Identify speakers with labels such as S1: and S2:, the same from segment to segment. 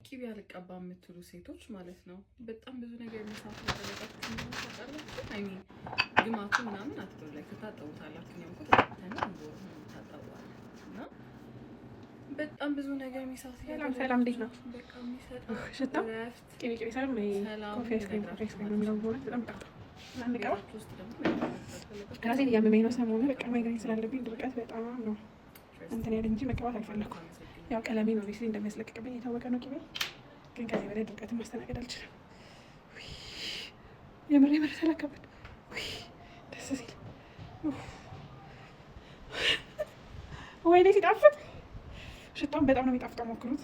S1: ቂቤ አልቀባ የምትሉ ሴቶች ማለት ነው በጣም ብዙ ነገር መሳት ተደረጋችሁ እንደሆነ ታውቃላችሁ። አይ ሚን ግማቱ ምናምን አትበሉ ላይ ተታጠቡታላችሁ ነው እንኳን ተታጠነ ነው ታጣዋል እና በጣም ብዙ ነገር ሚሳት
S2: ሰላም ሰላም፣ እንዴት ነው?
S1: በቃ የሚሰጠው
S2: ሽታው ቂቤ ቂቤ ሳይሆን ኮፊ አይስክሪም ነው የሚለው በእውነት በጣም ጣጣ አንቀባ ራሴን እያመመኝ ነው ሰሞኑን። በቃ ማይግሬን ስላለብኝ ድርቀት በጣም ነው እንትን ያለ እንጂ መቀባት አልፈለኩም። ያው ቀለሜ ነው ሪሲ እንደሚያስለቅቅብኝ የታወቀ ነው። ቂቤ ግን ከዚህ በላይ ድርቀትን ማስተናገድ አልችልም። የምር የምር ተላከብን ደስ ሲል ወይኔ ሲጣፍጥ ሽታውን በጣም ነው የሚጣፍጠው። ሞክሩት።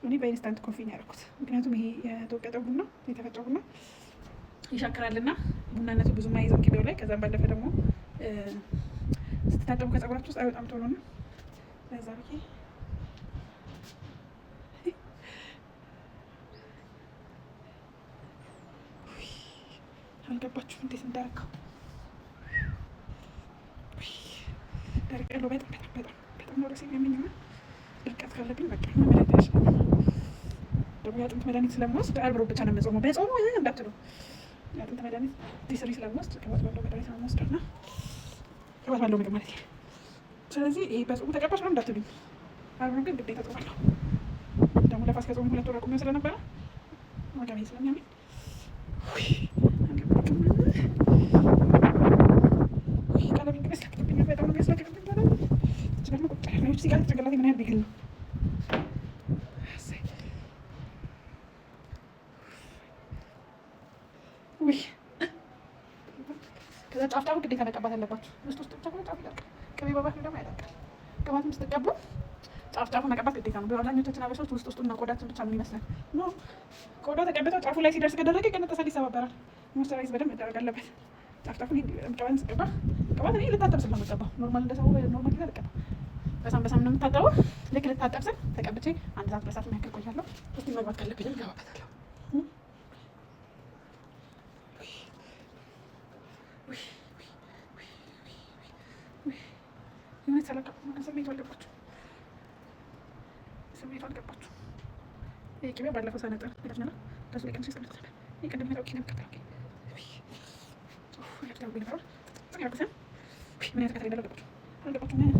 S2: እኔ በኢንስታንት ኮፊ ነው ያደረኩት፣ ምክንያቱም ይሄ የተወቀጠ ቡና የተፈጨው ቡና ይሻክራልና ቡናነቱ ብዙም አይዘው ቂቤው ላይ። ከዛም ባለፈ ደግሞ ስትታጠቡ ከጸጉራችሁ ውስጥ አይወጣም ቶሎ ነው። ለዛ ብዬ አልገባችሁም እንዴት እንዳረከው ደርቅ ያለው በጣም በጣም በጣም በጣም ነው ረሴ የሚያመኝና ድርቀት ካለብኝ በቃ መድኃኒት ያሻል። ደግሞ የአጥንት መድኃኒት ስለምወስድ አብሮ ብቻ ነው የምጾመው። በጾሙ እንዳትሉ የአጥንት መድኃኒት ዲስሪ ስለምወስድ ቅባት ባለው መድኃኒት ነው የምወስደው እና ቅባት ባለው ምግብ ማለት ነው። ስለዚህ ይሄ በጾሙ ተቀባሽ ነው እንዳትሉኝ። አብሮ ግን ግዴታ ጾማለሁ። ደግሞ ለፋሲካ ጾም 2 ወር አቁሜው ስለነበረ ወገቤ ስለሚያመኝ ቀለሜ ግን ያስለቅቅብኛል። በጣም ነው ያስለቅቅብኝ። ደግሞ ቁጭ ያለች ሲጋር ጭንቅላቴ ምን ያህል ቢግል ነው። ከዛ ጫፍ ጫፉ ግዴታ መቀባት አለባችሁ። ውስጥ ብቻ ጫፍ ይደርቃል። ቅቤ በባህል ደግሞ ያደርቃል። ቅባትም ስትቀቡ ጫፍ ጫፉ መቀባት ግዴታ ነው። በአብዛኞቻችን አበሾች ውስጡና ቆዳችን ብቻ ነው የሚመስለን። ቆዳ ተቀብተው ጫፉ ላይ ሲደርስ ከደረቀ ይቀነጠሳል፣ ይሰባበራል። ሞይስቸራይዝ በደንብ መደረግ አለበት። ጫፍ ጫፉ ጫዋን ስቀባ ቅባት እኔ ልታጠብ ስል ነው የምቀባው። ኖርማል እንደሰው ኖርማል ጊዜ አልቀባም። በሳም ነው የምታጠበው። ልክ ልታጠብ ስል ተቀብቼ 1 ሰዓት በሰዓት የሚያክል ቆያለሁ። እስቲ መግባት ካለብኝም እገባበታለሁ። የሆነ ተለቀቁ ስሜቱ አልገባችሁ ቅቤ ባለፈው ሳነጠር ይለፍኛል። ደስ ላይ ቀንሽ ስቀምጥ ነበር። ይቀደም ነው ኪነም ከተላከ ምን ያህል ከተለለ ገባችሁ አልገባችሁም?